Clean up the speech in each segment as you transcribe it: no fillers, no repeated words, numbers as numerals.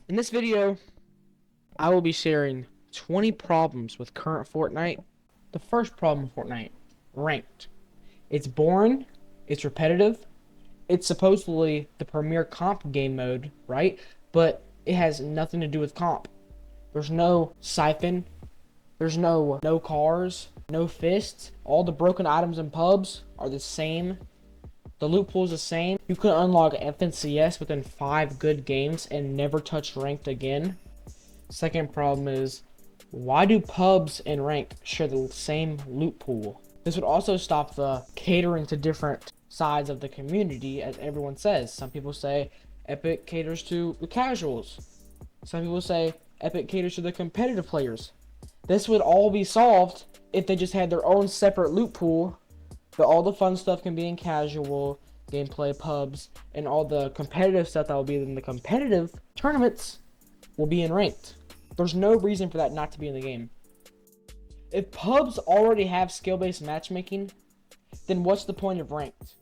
In this video, I will be sharing 20 problems with current Fortnite. The first problem with Fortnite, ranked. It's boring, it's repetitive, it's supposedly the premier comp game mode, right? But it has nothing to do with comp. There's no siphon, there's no cars, no fists. All the broken items in pubs are the same. The loot pool is the same. You can unlock FNCS within 5 good games and never touch ranked again. Second problem is, why do pubs and ranked share the same loot pool? This would also stop the catering to different sides of the community, as everyone says. Some people say Epic caters to the casuals. Some people say Epic caters to the competitive players. This would all be solved if they just had their own separate loot pool, but all the fun stuff can be in casual gameplay pubs, and all the competitive stuff that will be in the competitive tournaments will be in ranked. There's no reason for that not to be in the game. If pubs already have skill-based matchmaking, then what's the point of ranked?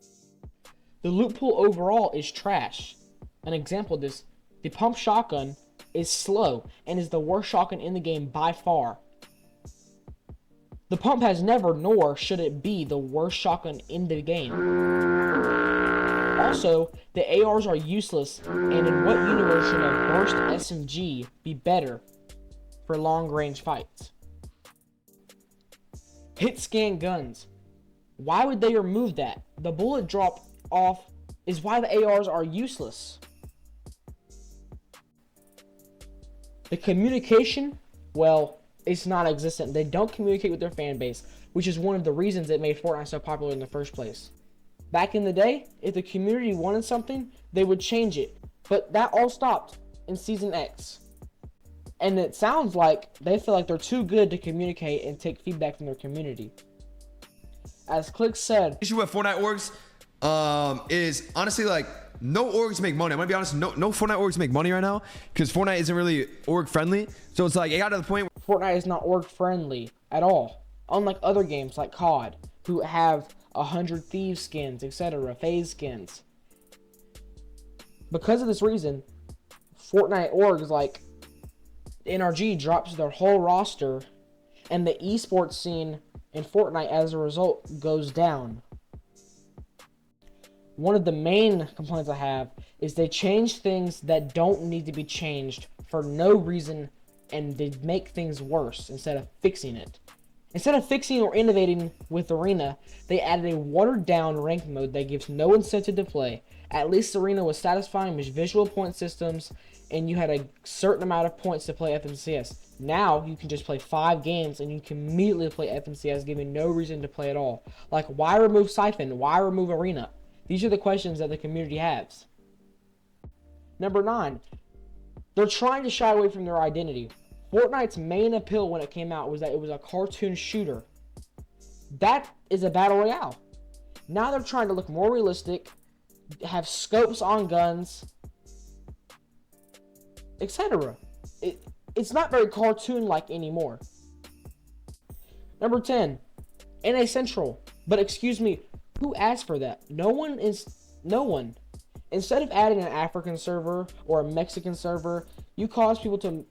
The loot pool overall is trash. An example of this, the pump shotgun is slow and is the worst shotgun in the game by far. The pump has never, nor should it be, the worst shotgun in the game. Also, the ARs are useless, and in what universe should a burst SMG be better for long-range fights? Hit scan guns. Why would they remove that? The bullet drop off is why the ARs are useless. The communication, well, it's non-existent. They don't communicate with their fan base, which is one of the reasons it made Fortnite so popular in the first place. Back in the day, if the community wanted something, they would change it. But that all stopped in Season X. And it sounds like they feel like they're too good to communicate and take feedback from their community. As Click said, The issue with Fortnite orgs is honestly like no orgs make money. I'm gonna be honest, no Fortnite orgs make money right now because Fortnite isn't really org friendly. So it's like it got to the point where Fortnite is not org friendly at all. Unlike other games like COD, who have 100 Thieves skins, etc., phase skins. Because of this reason, Fortnite orgs like NRG drops their whole roster, and the esports scene in Fortnite as a result goes down. One of the main complaints I have is they change things that don't need to be changed for no reason, and they make things worse instead of fixing it. Instead of fixing or innovating with Arena, they added a watered-down ranked mode that gives no incentive to play. At least Arena was satisfying with visual point systems, and you had a certain amount of points to play FNCS. Now, you can just play 5 games, and you can immediately play FNCS, giving no reason to play at all. Like, why remove Siphon? Why remove Arena? These are the questions that the community has. Number 9. They're trying to shy away from their identity. Fortnite's main appeal when it came out was that it was a cartoon shooter. That is a battle royale. Now they're trying to look more realistic, have scopes on guns, etc. It's not very cartoon-like anymore. Number 10. NA Central. But excuse me, who asked for that? No one. Instead of adding an African server or a Mexican server, you cause people to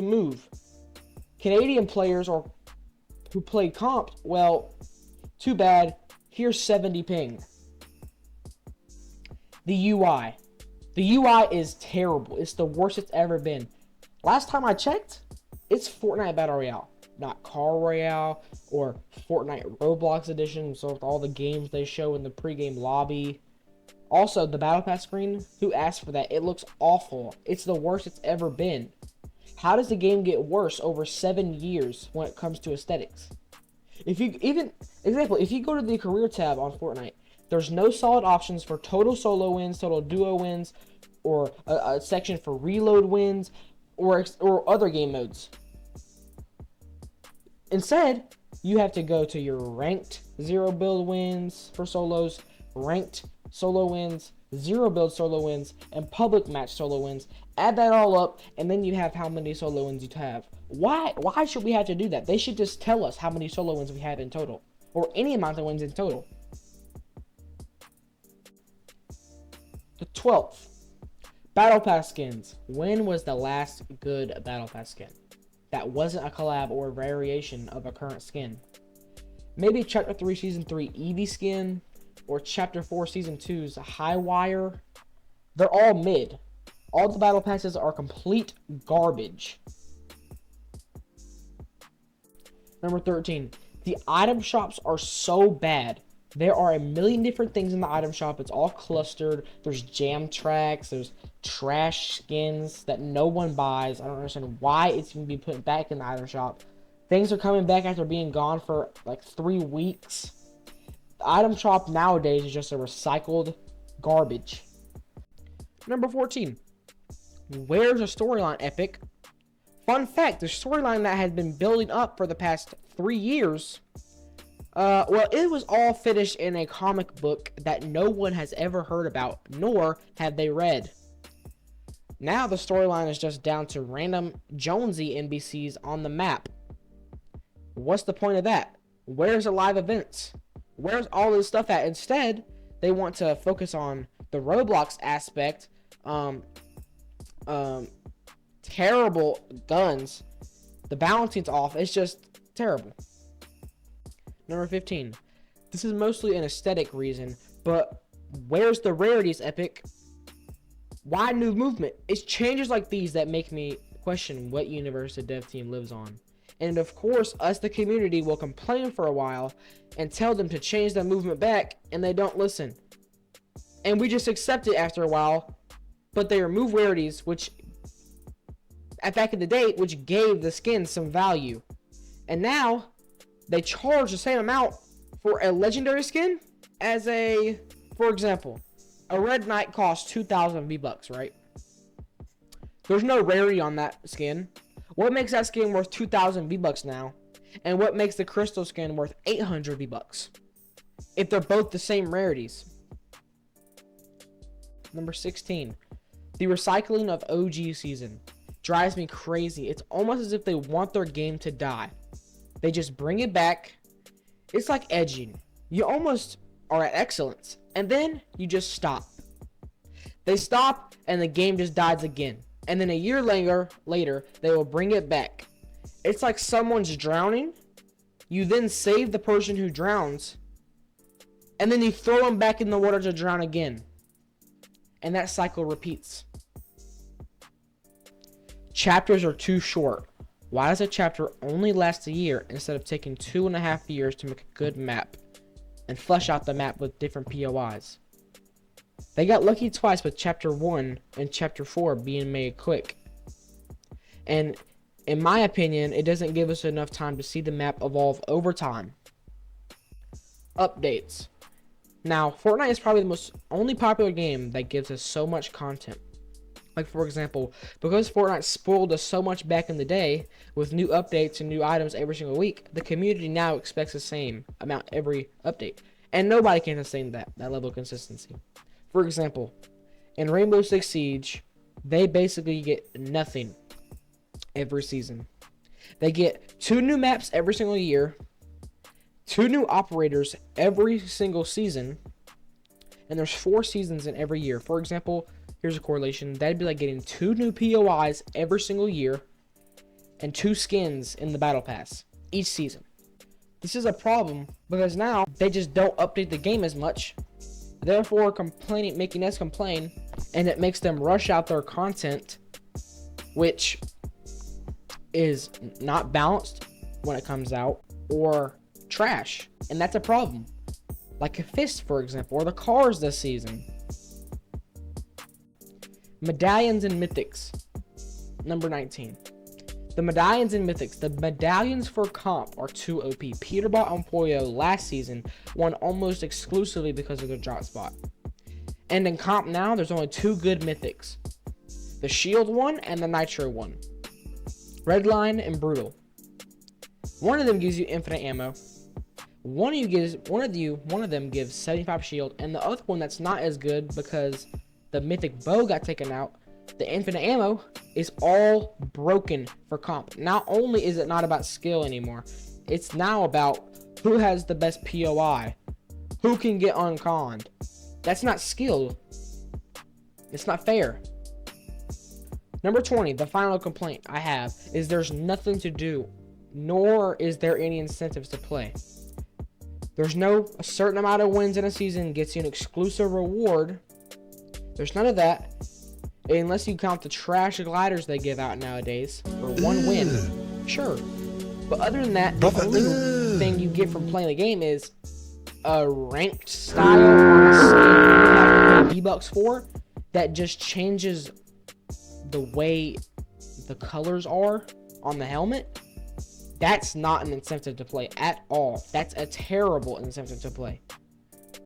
move. Canadian players or who play comp, well, too bad. Here's 70 ping. The UI. The UI is terrible. It's the worst it's ever been. Last time I checked, it's Fortnite Battle Royale, not Car Royale or Fortnite Roblox Edition, so with all the games they show in the pregame lobby. Also, the Battle Pass screen, who asked for that? It looks awful. It's the worst it's ever been. How does the game get worse over 7 years when it comes to aesthetics? If you go to the career tab on Fortnite, there's no solid options for total solo wins, total duo wins, or a section for reload wins, or other game modes. Instead, you have to go to your ranked 0 build wins for solos, ranked solo wins, 0 build solo wins, and public match solo wins. Add that all up, and then you have how many solo wins you have. Why should we have to do that? They should just tell us how many solo wins we have in total, or any amount of wins in total. The 12th, Battle Pass skins. When was the last good Battle Pass skin that wasn't a collab or a variation of a current skin? Maybe Chapter 3 Season 3 Eevee skin, or Chapter 4 Season 2's High Wire. They're all mid. All the Battle Passes are complete garbage. Number 13. The item shops are so bad. There are a million different things in the item shop. It's all clustered. There's jam tracks. There's trash skins that no one buys. I don't understand why it's even being put back in the item shop. Things are coming back after being gone for like 3 weeks. The item shop nowadays is just a recycled garbage. Number 14. Where's a storyline, Epic? Fun fact, the storyline that has been building up for the past 3 years, well, it was all finished in a comic book that no one has ever heard about, nor have they read. Now the storyline is just down to random Jonesy NPCs on the map. What's the point of that? Where's the live events? Where's all this stuff at? Instead, they want to focus on the Roblox aspect. Terrible guns. The balancing's off. It's just terrible. Number 15. This is mostly an aesthetic reason, but where's the rarities, Epic? Why new movement? It's changes like these that make me question what universe the dev team lives on. And of course, us, the community, will complain for a while and tell them to change the movement back, and they don't listen. And we just accept it after a while, but they remove rarities, which back in the day, which gave the skin some value. And now they charge the same amount for a legendary skin as for example, a Red Knight costs 2,000 V-Bucks, right? There's no rarity on that skin. What makes that skin worth 2,000 V-Bucks now? And what makes the crystal skin worth 800 V-Bucks? If they're both the same rarities. Number 16. The recycling of OG season drives me crazy. It's almost as if they want their game to die. They just bring it back. It's like edging. You almost are at excellence, and then you just stop. They stop, and the game just dies again. And then a year later, they will bring it back. It's like someone's drowning. You then save the person who drowns, and then you throw them back in the water to drown again. And that cycle repeats. Chapters are too short. Why does a chapter only last a year instead of taking 2.5 years to make a good map and flesh out the map with different POIs? They got lucky twice with Chapter 1 and Chapter 4 being made quick. And in my opinion, it doesn't give us enough time to see the map evolve over time. Updates. Now, Fortnite is probably the only popular game that gives us so much content. Like, for example, because Fortnite spoiled us so much back in the day with new updates and new items every single week, the community now expects the same amount every update. And nobody can sustain that level of consistency. For example, in Rainbow Six Siege, they basically get nothing every season. They get 2 new maps every single year, 2 new operators every single season, and there's 4 seasons in every year. For example, here's a correlation. That'd be like getting 2 new POIs every single year and 2 skins in the Battle Pass each season. This is a problem because now they just don't update the game as much, therefore making us complain, and it makes them rush out their content, which is not balanced when it comes out, or trash, and that's a problem. Like a Fist, for example, or the cars this season. Medallions and Mythics. Number 19. The medallions and mythics. The medallions for comp are too OP. Peterbot and Pollo last season won almost exclusively because of their drop spot. And in comp now, there's only 2 good mythics. The shield one and the nitro one. Redline and brutal. One of them gives you infinite ammo. One of them gives 75 shield, and the other one that's not as good because the mythic bow got taken out. The infinite ammo is all broken for comp. Not only is it not about skill anymore, it's now about who has the best POI, who can get unconned. That's not skill. It's not fair. Number 20, the final complaint I have is there's nothing to do, nor is there any incentives to play. There's no a certain amount of wins in a season gets you an exclusive reward. There's none of that, unless you count the trash gliders they give out nowadays for one win. Sure. But other than that, the only thing you get from playing the game is a ranked style on a skin you have to pay V-Bucks for that just changes the way the colors are on the helmet. That's not an incentive to play at all. That's a terrible incentive to play.